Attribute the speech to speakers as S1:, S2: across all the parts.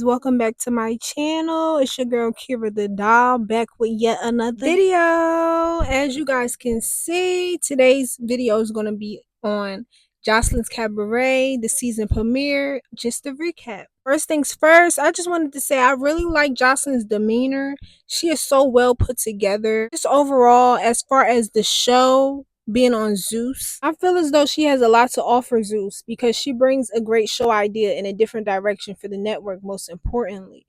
S1: guys, welcome back to my channel. It's your girl Kira the doll, back with yet another video. As you guys can see, today's video is going to be on Joseline's Cabaret, the season premiere. Just a recap. First things first, I just wanted to say I really like Joseline's demeanor. She is so well put together. Just overall, as far as the show being on Zeus, I feel as though she has a lot to offer Zeus because she brings a great show idea in a different direction for the network. Most importantly,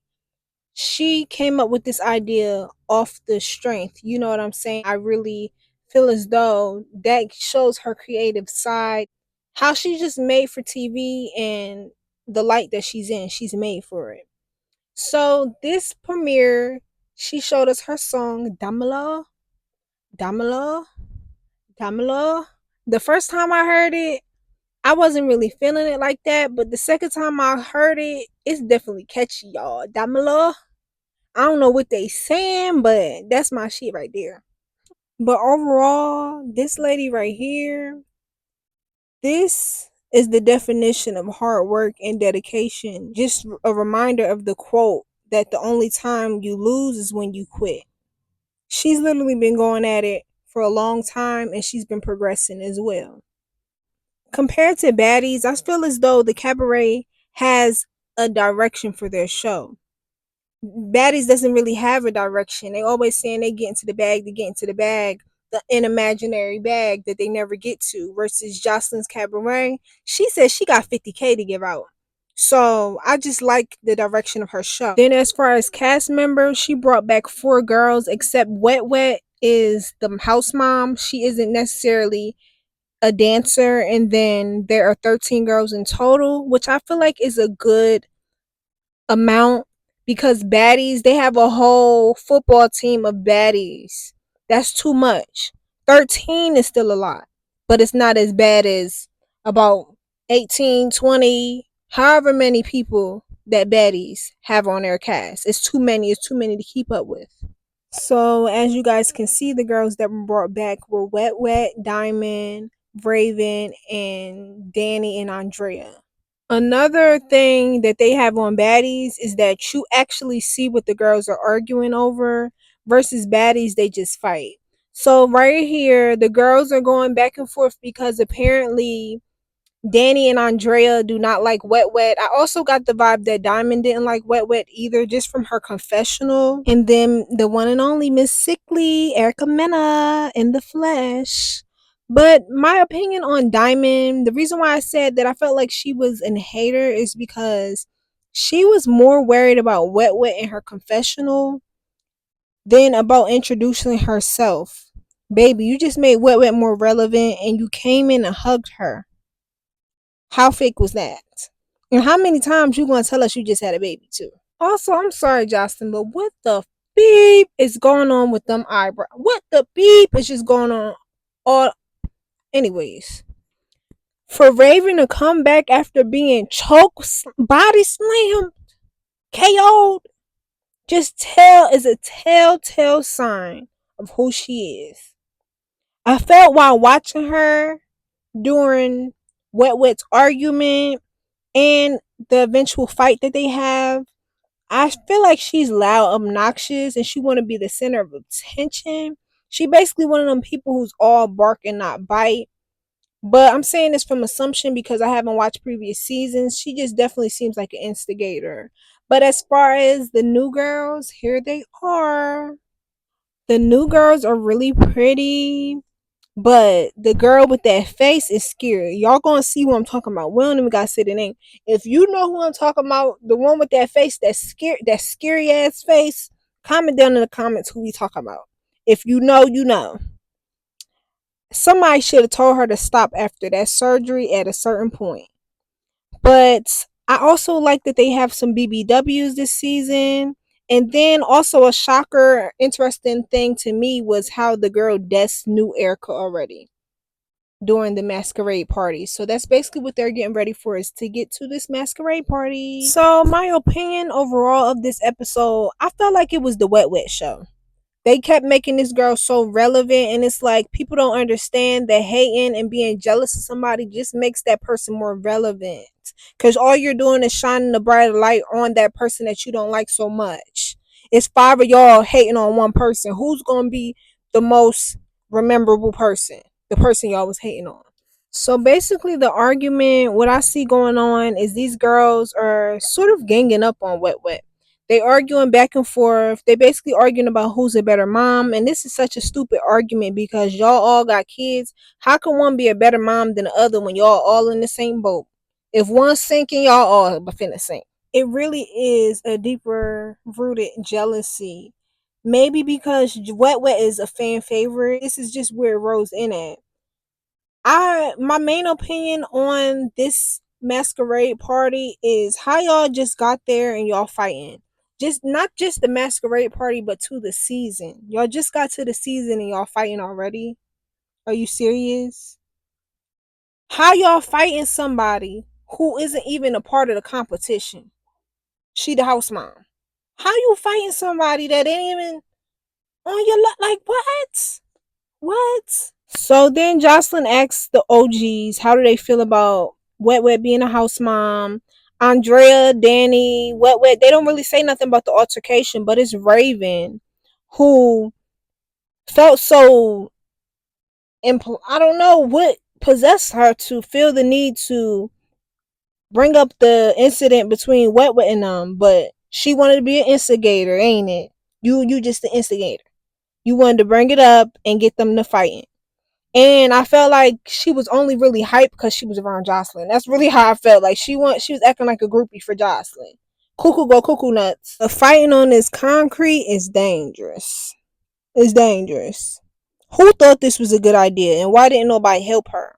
S1: she came up with this idea off the strength. You know what I'm saying? I really feel as though that shows her creative side, how she's just made for TV and the light that she's in. She's made for it. So this premiere, she showed us her song Damala, Damala, Damala. The first time I heard it, I wasn't really feeling it like that, but the second time I heard it, it's definitely catchy, y'all. Damala. I don't know what they saying, but that's my shit right there. But overall, this lady right here, this is the definition of hard work and dedication. Just a reminder of the quote that the only time you lose is when you quit. She's literally been going at it for a long time and she's been progressing as well. Compared to Baddies, I feel as though the Cabaret has a direction for their show. Baddies doesn't really have a direction. They always saying they get into the bag, they get into the bag, an imaginary bag that they never get to. Versus Joseline's Cabaret, she says she got 50K to give out. So I just like the direction of her show. Then as far as cast members, she brought back 4 girls, except Wet Wet is the house mom. She isn't necessarily a dancer, and then there are 13 girls in total, which I feel like is a good amount because Baddies, they have a whole football team of baddies. That's too much. 13 is still a lot, but it's not as bad as about 18, 20, however many people that Baddies have on their cast. It's too many. It's too many to keep up with. So as you guys can see, the girls that were brought back were Wet Wet, Diamond, Raven, and Danny and Andrea. Another thing that they have on Baddies is that you actually see what the girls are arguing over versus Baddies, they just fight. So right here, the girls are going back and forth because apparently Danny and Andrea do not like Wet Wet. I also got the vibe that Diamond didn't like Wet Wet either, just from her confessional. And then the one and only Miss Sickly, Erica Mena in the flesh. But my opinion on Diamond, the reason why I said that I felt like she was a hater is because she was more worried about Wet Wet in her confessional than about introducing herself. Baby, you just made Wet Wet more relevant and you came in and hugged her. How fake was that? And how many times you gonna tell us you just had a baby too? Also, I'm sorry, Justin, but what the beep is going on with them eyebrows? What the beep is just going on? All, anyways, for Raven to come back after being choked, body slammed, KO'd, is a telltale sign of who she is. I felt while watching her during Wet Wet's argument and the eventual fight that they have, I feel like she's loud, obnoxious, and she want to be the center of attention. She basically one of them people who's all bark and not bite. But I'm saying this from assumption because I haven't watched previous seasons. She just definitely seems like an instigator. But as far as the new girls, here they are. The new girls are really pretty. But the girl with that face is scary. Y'all gonna see who I'm talking about. We don't even gotta say the name. If you know who I'm talking about, the one with that face, that scary ass face, comment down in the comments who we talking about. If you know, you know. Somebody should have told her to stop after that surgery at a certain point. But I also like that they have some BBWs this season. And then also a shocker, interesting thing to me was how the girl Des knew Erica already during the masquerade party. So that's basically what they're getting ready for, is to get to this masquerade party. So my opinion overall of this episode, I felt like it was the Wet Wet show. They kept making this girl so relevant, and it's like people don't understand that hating and being jealous of somebody just makes that person more relevant, because all you're doing is shining a brighter light on that person that you don't like so much. It's five of y'all hating on one person. Who's gonna be the most rememberable person? The person y'all was hating on. So basically, the argument, what I see going on is these girls are sort of ganging up on Wet Wet. They arguing back and forth. They basically arguing about who's a better mom, and this is such a stupid argument because y'all all got kids. How can one be a better mom than the other when y'all all in the same boat? If one's sinking, y'all all finna sink. It really is a deeper rooted jealousy. Maybe because Wet Wet is a fan favorite. This is just where it rolls in at. My main opinion on this masquerade party is how y'all just got there and y'all fighting. Just not just the masquerade party, but to the season. Y'all just got to the season and y'all fighting already. Are you serious? How y'all fighting somebody who isn't even a part of the competition? She the house mom. How you fighting somebody that ain't even on your like what? What? So then Joseline asks the OGs how do they feel about Wet Wet being a house mom. Andrea, Danny, Wet Wet, they don't really say nothing about the altercation, but it's Raven who felt so I don't know what possessed her to feel the need to bring up the incident between Wet Wet and them, but she wanted to be an instigator, ain't it? You just the instigator. You wanted to bring it up and get them to fighting. And I felt like she was only really hyped because she was around Joseline. That's really how I felt. Like she was acting like a groupie for Joseline. Cuckoo go cuckoo nuts. The fighting on this concrete is dangerous. It's dangerous. Who thought this was a good idea and why didn't nobody help her?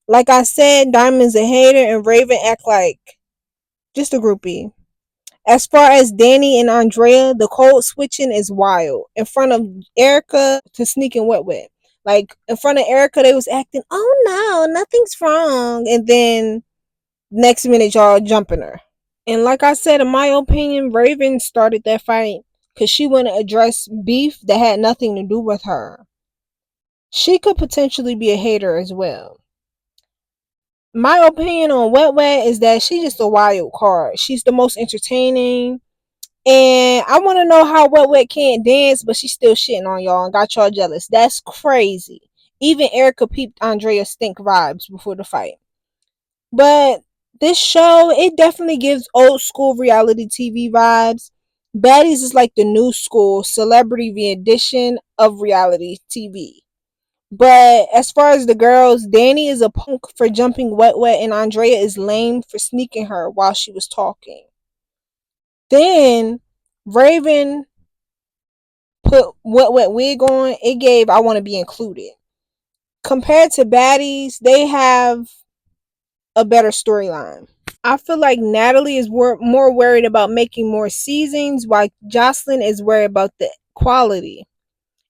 S1: Like I said, Diamond's a hater and Raven act like just a groupie. As far as Danny and Andrea, the code switching is wild. In front of Erica to sneak and Wet Wet. Like in front of Erica, they was acting, oh no, nothing's wrong. And then next minute, y'all jumping her. And like I said, in my opinion, Raven started that fight because she wanted to address beef that had nothing to do with her. She could potentially be a hater as well. My opinion on Wet Wet is that she's just a wild card. She's the most entertaining. And I want to know how Wet Wet can't dance, but she's still shitting on y'all and got y'all jealous. That's crazy. Even Erica peeped Andrea's stink vibes before the fight. But this show, it definitely gives old school reality TV vibes. Baddies is like the new school celebrity re-edition of reality TV. But as far as the girls, Danny is a punk for jumping Wet Wet and Andrea is lame for sneaking her while she was talking. Then Raven put Wet Wet wig on. It gave I want to be included. Compared to baddies, they have a better storyline. I feel like Natalie is more worried about making more seasons, while Joseline is worried about the quality.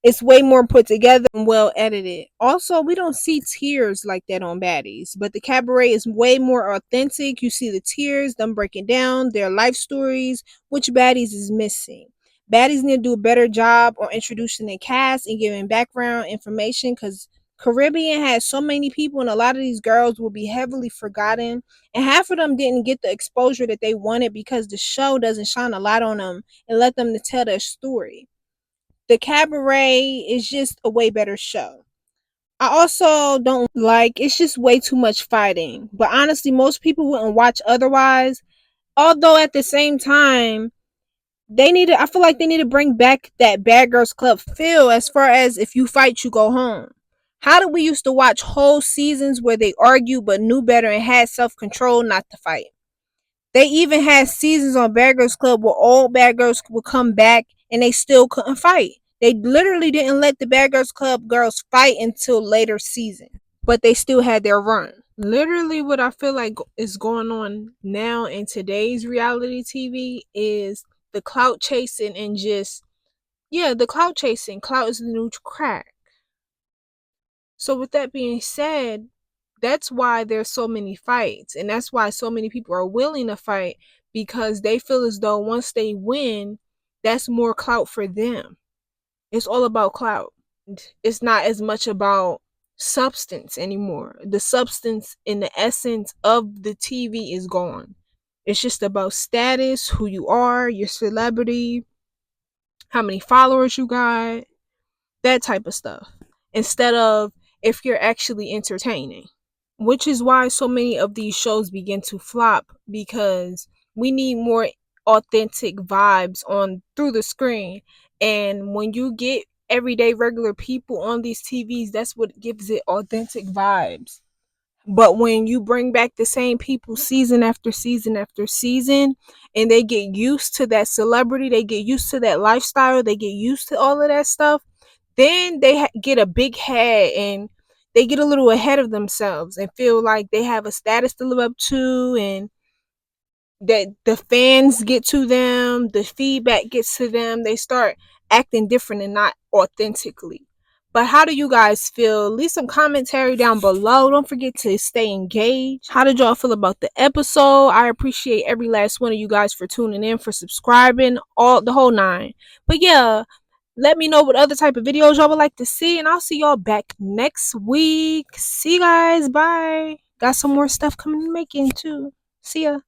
S1: It's way more put together and well edited. Also, we don't see tears like that on Baddies, but the Cabaret is way more authentic. You see the tears, them breaking down their life stories, which Baddies is missing. Baddies need to do a better job on introducing the cast and giving background information because Caribbean had so many people and a lot of these girls will be heavily forgotten. And half of them didn't get the exposure that they wanted because the show doesn't shine a light on them and let them to tell their story. The Cabaret is just a way better show. I also don't like it's just way too much fighting. But honestly, most people wouldn't watch otherwise. Although at the same time, I feel like they need to bring back that Bad Girls Club feel as far as if you fight, you go home. How did we used to watch whole seasons where they argued but knew better and had self-control not to fight? They even had seasons on Bad Girls Club where all bad girls would come back and they still couldn't fight. They literally didn't let the Bad Girls Club girls fight until later season, but they still had their run. Literally, what I feel like is going on now in today's reality TV is the clout chasing and just, yeah, the clout chasing. Clout is the new crack. So, with that being said, that's why there's so many fights and that's why so many people are willing to fight because they feel as though once they win, that's more clout for them. It's all about clout. It's not as much about substance anymore. The substance and the essence of the TV is gone. It's just about status, who you are, your celebrity, how many followers you got, that type of stuff. Instead of if you're actually entertaining. Which is why so many of these shows begin to flop, because we need more authentic vibes on through the screen. And when you get everyday regular people on these TVs, that's what gives it authentic vibes. But when you bring back the same people season after season after season, and they get used to that celebrity, they get used to that lifestyle, they get used to all of that stuff, then they get a big head, and they get a little ahead of themselves and feel like they have a status to live up to, and that the fans get to them, the feedback gets to them, they start acting different and not authentically. But how do you guys feel? Leave some commentary down below. Don't forget to stay engaged. How did y'all feel about the episode? I appreciate every last one of you guys for tuning in, for subscribing, all the whole nine. But yeah, let me know what other type of videos y'all would like to see, and I'll see y'all back next week. See you guys. Bye. Got some more stuff coming in making too. See ya.